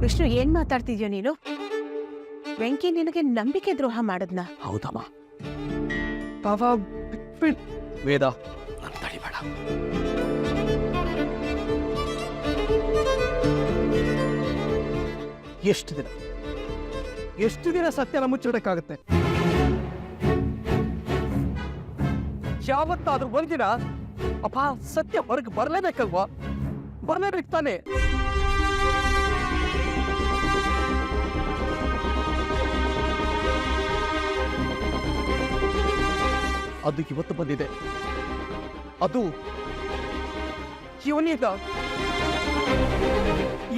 ವಿಷ್ಣು ಏನ್ ಮಾತಾಡ್ತಿದ್ಯೋ ನೀನು? ವೆಂಕಿ ನಿನಗೆ ನಂಬಿಕೆ ದ್ರೋಹ ಮಾಡದ್ನ? ಹೌದಮ್ಮ. ಪಾಪ ವೇದ ನಾನು ತಡಿಬೇಡ. ಎಷ್ಟು ದಿನ ಸತ್ಯನ ಮುಚ್ಚಿಡಕ್ಕಾಗತ್ತೆ? ಯಾವತ್ತಾದ್ರೂ ಒಂದಿನ ಅಪ್ಪ ಸತ್ಯ ಹೊರಗೆ ಬರ್ಲೇಬೇಕಲ್ವಾ? ಬರ್ಲೇಬೇಕು ತಾನೆ? ಅದು ಇವತ್ತು ಬಂದಿದೆ. ಅದು ಇವನಿಂದ.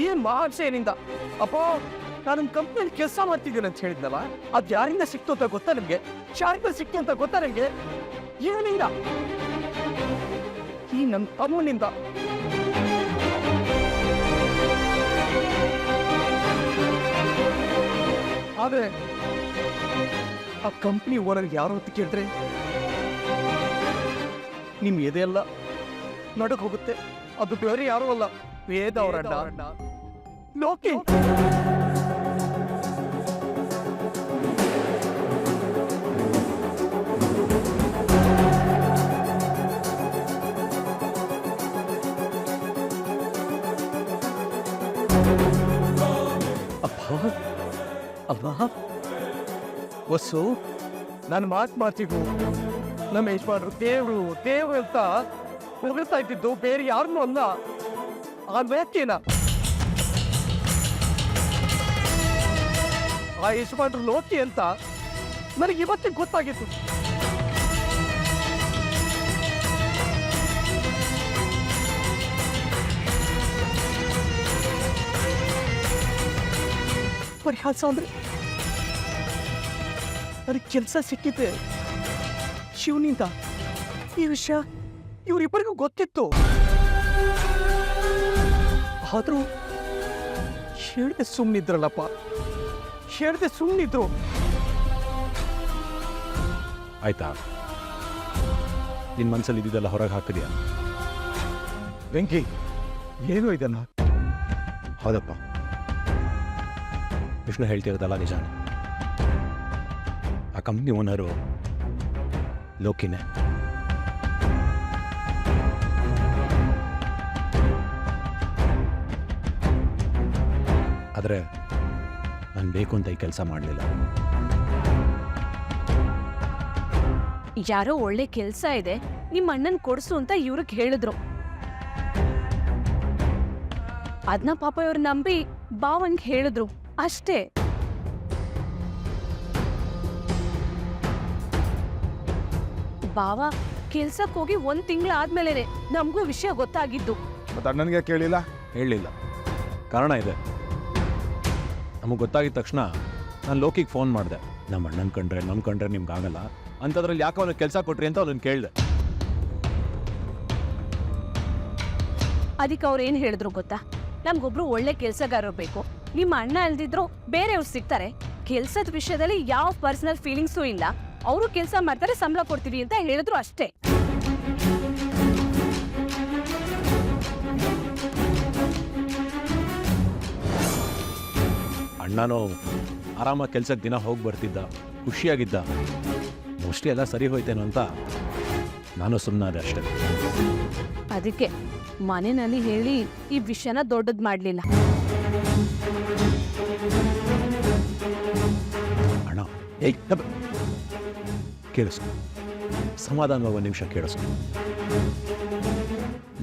ಏನ್ ಮಹಾಶಯನಿಂದ. ಅಪ್ಪ ನಾನೊಂದು ಕಂಪ್ನಿಯಲ್ಲಿ ಕೆಲಸ ಮಾಡ್ತಿದ್ದೀನಿ ಅಂತ ಹೇಳಿದ್ನಲ್ಲ, ಅದು ಯಾರಿಂದ ಸಿಕ್ತು ಅಂತ ಗೊತ್ತಾ ನಿಮ್ಗೆ? ಯಾರಿಂದ ಸಿಕ್ತು ಅಂತ ಗೊತ್ತಾ ನಿಮ್ಗೆ? ಇವನಿಂದ, ಈ ನನ್ನ ತಮ್ಮನಿಂದ. ಆದ್ರೆ ಆ ಕಂಪ್ನಿ ಓನರ್ ಯಾರು ಅಂತ ಕೇಳಿದ್ರೆ ನಿಮ್ ಎದೆಯಲ್ಲ ನಡಕ್ ಹೋಗುತ್ತೆ. ಅದು ಬೇರೆ ಯಾರು ಅಲ್ಲ, ವೇದ ಅವರಣ್ಣ, ಲೋಕಿ. ಅಲ್ವಾ ವಸ್ಸು, ನನ್ನ ಮಾತಿಗೂ ನಮ್ಮ ಯಜಮಾನ್ರು ದೇವ್ರು ಅಂತ ಹೊಗಳ್ತಾ ಇದ್ದಿದ್ದು ಬೇರೆ ಯಾರನ್ನೂ ಅಲ್ಲ, ಆ ವ್ಯಕ್ತಿನ. ಆ ಯಜಮಾನ್ರು ಲೋಕಿ ಅಂತ ನನಗೆ ಇವತ್ತಿಗೆ ಗೊತ್ತಾಗಿತ್ತು. ಪರಿಹಾಸ ಅಂದ್ರೆ ನನಗೆ ಕೆಲಸ ಸಿಕ್ಕಿದೆ ಶಿವನಿಂದ. ಈ ವಿಷಯ ಇವರಿಬ್ಬರಿಗೂ ಗೊತ್ತಿತ್ತು. ಆದ್ರೂ ಹೇಳ್ದೆ ಸುಮ್ಮನಿದ್ರಲ್ಲಪ್ಪ, ಹೇಳ್ದೆ ಸುಮ್ಮನಿದ್ರು. ಆಯ್ತಾ, ನಿನ್ ಮನ್ಸಲ್ಲಿ ಇದ್ದಿದ್ದೆಲ್ಲ ಹೊರಗೆ ಹಾಕಿದ್ಯಾ? ವೆಂಕಿ, ಏನು ಇದನ್ನ? ಹೌದಪ್ಪ, ವಿಷ್ಣು ಹೇಳ್ತಿರೋದಲ್ಲ ನಿಜಾನೆ. ಆ ಕಂಪ್ನಿ ಓನರು ಲೋಕಿನೇ. ಆದರೆ ನಾನು ಬೇಕು ಅಂತ ಈ ಕೆಲಸ ಮಾಡಲಿಲ್ಲ. ಯಾರೋ ಒಳ್ಳೆ ಕೆಲ್ಸ ಇದೆ, ನಿಮ್ಮ ಅಣ್ಣನ್ ಕೊಡ್ಸು ಅಂತ ಇವ್ರಿಗೆ ಹೇಳಿದ್ರು. ಅದನ್ನ ಪಾಪ ಇವ್ರು ನಂಬಿ ಬಾವನ್ಗೆ ಹೇಳಿದ್ರು ಅಷ್ಟೇ. ಬಾವ ಕೆಲ್ಸಕ್ಕೆ ಹೋಗಿ 1 ತಿಂಗಳು ಆದ್ಮೇಲೆ ನಮಗೂ ವಿಷಯ ಗೊತ್ತಾಗಿದ್ದು. ಮತ್ತೆ ಅಣ್ಣನಿಗೆ ಕೇಳಿಲ್ಲ? ಹೇಳಲಿಲ್ಲ. ಕಾರಣ ಇದೆ. ನಮಗೆ ಗೊತ್ತಾಗಿದ ತಕ್ಷಣ ನಾನು ಲೋಕಿಗೆ ಫೋನ್ ಮಾಡಿದೆ. ನಮ್ಮ ಅಣ್ಣನ ಕಂಡ್ರೆ ನಿಮ್ಗಾಗಲ್ಲ ಅಂಥದ್ರಲ್ಲಿ ಯಾಕೆ ಅವನಿಗೆ ಕೆಲಸ ಕೊಟ್ರಿ ಅಂತ ಅವನನ್ನು ಕೇಳಿದೆ. ಅದಕ್ಕೆ ಅವ್ರು ಏನು ಹೇಳಿದ್ರು ಗೊತ್ತಾ? ನಮ್ಗೊಬ್ರು ಒಳ್ಳೆ ಕೆಲ್ಸಗಾರರು ಬೇಕು, ನಿಮ್ಮ ಅಣ್ಣ ಅಲ್ದಿದ್ರು ಬೇರೆಯವ್ರು ಸಿಗ್ತಾರೆ, ಕೆಲ್ಸದ ವಿಷಯದಲ್ಲಿ ಯಾವ ಪರ್ಸನಲ್ ಫೀಲಿಂಗ್ಸು ಇಲ್ಲ, ಅವರು ಕೆಲಸ ಮಾಡ್ತಾರೆ, ಸಂಬಳ ಕೊಡ್ತೀವಿ ಅಂತ ಹೇಳಿದ್ರು ಅಷ್ಟೇ. ಅಣ್ಣನೂ ಆರಾಮಾಗಿ ಕೆಲ್ಸಕ್ಕೆ ದಿನ ಹೋಗಿ ಬರ್ತಿದ್ದ, ಖುಷಿಯಾಗಿದ್ದ. ಮೋಸ್ಟ್ಲಿ ಎಲ್ಲ ಸರಿ ಹೋಯ್ತೇನೋ ಅಂತ ನಾನು ಸುಮ್ಮನಾದೆ ಅಷ್ಟೇ. ಅದಕ್ಕೆ ಮನೆಯಲ್ಲಿ ಹೇಳಿ ಈ ವಿಷಯನ ದೊಡ್ಡದ್ ಮಾಡ್ಲಿಲ್ಲ. ಅಣ್ಣ ಕೇಳಿಸ್ಕೊ, ಸಮಾಧಾನವಾಗಿ 1 ನಿಮಿಷ ಕೇಳಿಸ್ಕೊ.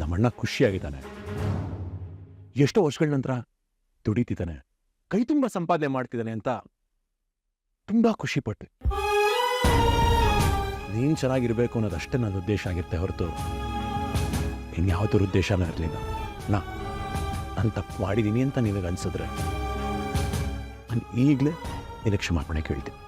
ನಮ್ಮಣ್ಣ ಖುಷಿಯಾಗಿದ್ದಾನೆ, ಎಷ್ಟೋ ವರ್ಷಗಳ ನಂತರ ದುಡಿತಿದ್ದಾನೆ, ಕೈ ತುಂಬ ಸಂಪಾದನೆ ಮಾಡ್ತಿದ್ದಾನೆ ಅಂತ ತುಂಬಾ ಖುಷಿಪಟ್ಟೆ. ನೀನು ಚೆನ್ನಾಗಿರ್ಬೇಕು ಅನ್ನೋದಷ್ಟೇ ನನ್ನ ಉದ್ದೇಶ ಆಗಿರುತ್ತೆ ಹೊರತು ಇನ್ಯಾವುದ್ರ ಉದ್ದೇಶನೂ ಇರಲಿಲ್ಲ. ನಾನು ತಪ್ಪು ಮಾಡಿದ್ದೀನಿ ಅಂತ ನಿನಗೆ ಅನ್ಸಿದ್ರೆ ನಾನು ಈಗಲೇ ನಿನಗೆ ಕ್ಷಮಾಪಣೆ ಕೇಳ್ತೀನಿ.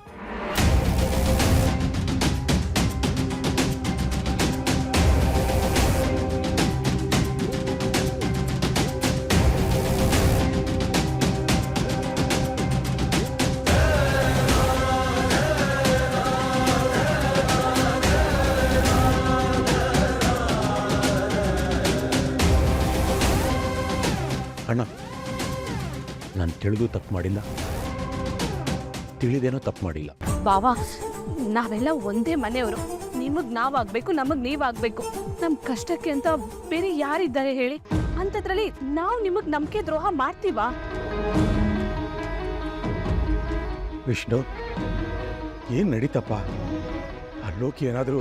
ಅಣ್ಣ, ನಾನು ತಿಳಿದು ತಪ್ಪು ಮಾಡಿಲ್ಲ, ತಿಳಿದೇನೋ ತಪ್ಪು ಮಾಡಿಲ್ಲ. ಬಾವಾ, ನಾವೆಲ್ಲ ಒಂದೇ ಮನೆಯವರು. ನಿಮಗ್ ನಾವಾಗ್ಬೇಕು, ನಮಗ್ ನೀವಾಗ್ಬೇಕು. ನಮ್ ಕಷ್ಟಕ್ಕೆ ಅಂತ ಬೇರೆ ಯಾರಿದ್ದಾರೆ ಹೇಳಿ? ಅಂತದ್ರಲ್ಲಿ ನಾವು ನಿಮಗ್ ನಂಬಿಕೆ ದ್ರೋಹ ಮಾಡ್ತೀವಾ? ವಿಷ್ಣು, ಏನು ನಡೀತಪ್ಪ? ಆ ಲೋಕಿ ಏನಾದರೂ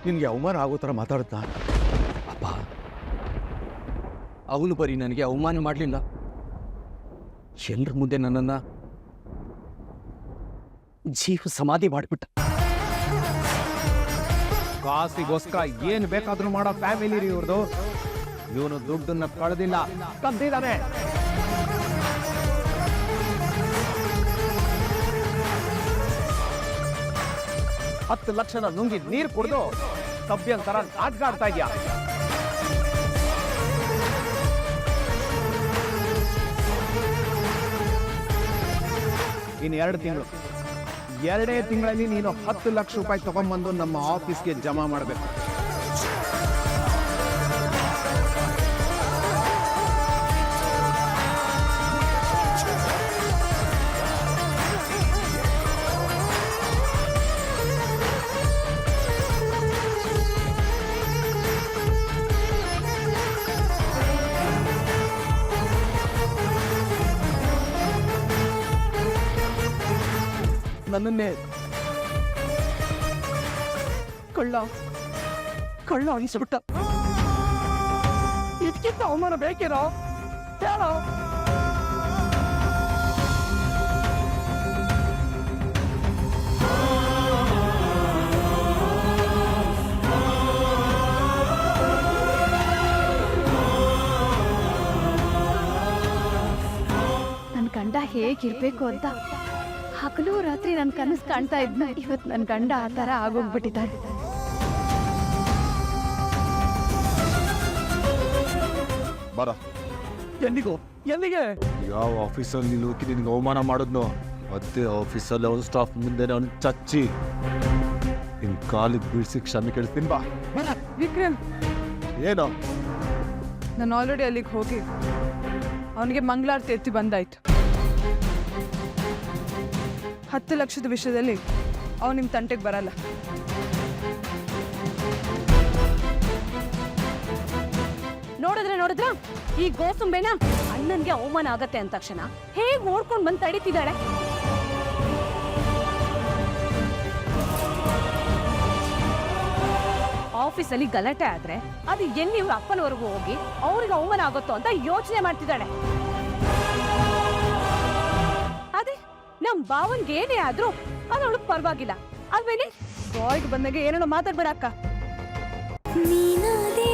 ನಿನಗೆ ಅವಮಾನ ಆಗೋ ಥರ ಮಾತಾಡುತ್ತಾ? ಅಪ್ಪ, ಅವನು ಬರೀ ನನಗೆ ಅವಮಾನ ಮಾಡಲಿಲ್ಲ, ಎಲ್ಲರ ಮುಂದೆ ನನ್ನನ್ನು ಜೀವ ಸಮಾಧಿ ಮಾಡಿಬಿಟ್ಟ. ಕಾಸಿಗೋಸ್ಕರ ಏನ್ ಬೇಕಾದ್ರೂ ಮಾಡೋ ಫ್ಯಾಮಿಲಿ ರೀ ಇವ್ರದು. ಇವನು ದುಡ್ಡನ್ನ ಕಳೆದಿಲ್ಲ, ಕದ್ದಿದ್ದಾನೆ. ಹತ್ತು ಲಕ್ಷನ ನುಂಗಿ ನೀರು ಕುಡಿದು ಸಭ್ಯಂತರ ನಾಟಕ ಆಡ್ತಾ ಇದ್ಯಾ? ಇನ್ನು 2 ತಿಂಗಳು, 2 ತಿಂಗಳಲ್ಲಿ ನೀನು 10 ಲಕ್ಷ ರೂಪಾಯಿ ತಗೊಂಡ್ಬಂದು ನಮ್ಮ ಆಫೀಸ್ಗೆ ಜಮಾ ಮಾಡಬೇಕು. ನನ್ನನ್ನೇ ಕಳ್ಳ ಅನಿಸ್ಬಿಟ್ಟ. ಇದಕ್ಕಿಂತ ಅವಮಾನ ಬೇಕೇನೋ ಹೇಳೋ? ನನ್ ಗಂಡ ಹೇಗಿರ್ಬೇಕು ಅಂತ ಹಗಲು ರಾತ್ರಿ ನನ್ ಕನಸು ಕಾಣ್ತಾ ಇದ್ನ. ಇವತ್ ನನ್ ಗಂಡ ಆ ತರ ಆಗೋಗ್ಬಿಟ್ಟಿದ್ದಾರೆ. ಬರ, ಎಲ್ಲಿಗೆ? ಯಾವ ಆಫೀಸಲ್ಲಿ ನೀನು ನಿನ್ಗೆ ಅವಮಾನ ಮಾಡಿದ್ನೋ ಅದೇ ಆಫೀಸಲ್ಲಿ ಅವ್ರ ಸ್ಟಾಫ್ ಮುಂದೆ ನಾನು ಚಚ್ಚಿ ನಿನ್ ಕಾಲಿಗೆ ಬೀಳ್ಸಿ ಕ್ಷಮೆ ಕೇಳ್ತೀನಿ. ಬಾ. ವಿಕ್ರಮ್, ಏನೋ ನಾನು ಆಲ್ರೆಡಿ ಅಲ್ಲಿಗೆ ಹೋಗಿ ಅವನಿಗೆ ಮಂಗಳಾರತಿ ಎತ್ತಿ ಬಂದಾಯ್ತು. 10 ಲಕ್ಷದ ವಿಷಯದಲ್ಲಿ ಅವನು ನಿಮ್ಮ ತಂಟೆಗೆ ಬರಲ್ಲ. ನೋಡಿದ್ರ ಈ ಗೋಸುಂಬೆನ ಅಣ್ಣನ್ಗೆ ಅವಮಾನ ಆಗತ್ತೆ ಅಂದ ತಕ್ಷಣ ಹೇಗ್ ನೋಡ್ಕೊಂಡ್ ಬಂದ್ ತಡೀತಿದ್ದಾಳೆ. ಆಫೀಸಲ್ಲಿ ಗಲಾಟೆ ಆದ್ರೆ ಅದು ಎಲ್ಲಿ ಇವ್ರ ಅಪ್ಪನವರೆಗೂ ಹೋಗಿ ಅವ್ರಿಗೆ ಅವಮಾನ ಆಗುತ್ತೋ ಅಂತ ಯೋಚನೆ ಮಾಡ್ತಿದ್ದಾಳೆ. ಅದೇ ನಮ್ ಭಾವನ್ಗೆ ಏನೇ ಆದ್ರೂ ಅದೊಳಗ್ ಪರವಾಗಿಲ್ಲ ಅಲ್ವೇನೆ? ಬಾಯ್ಗೆ ಬಂದಾಗ ಏನೇನೋ ಮಾತಾಡ್ಬೇಡ ಅಕ್ಕ. ನೀನಾದೆ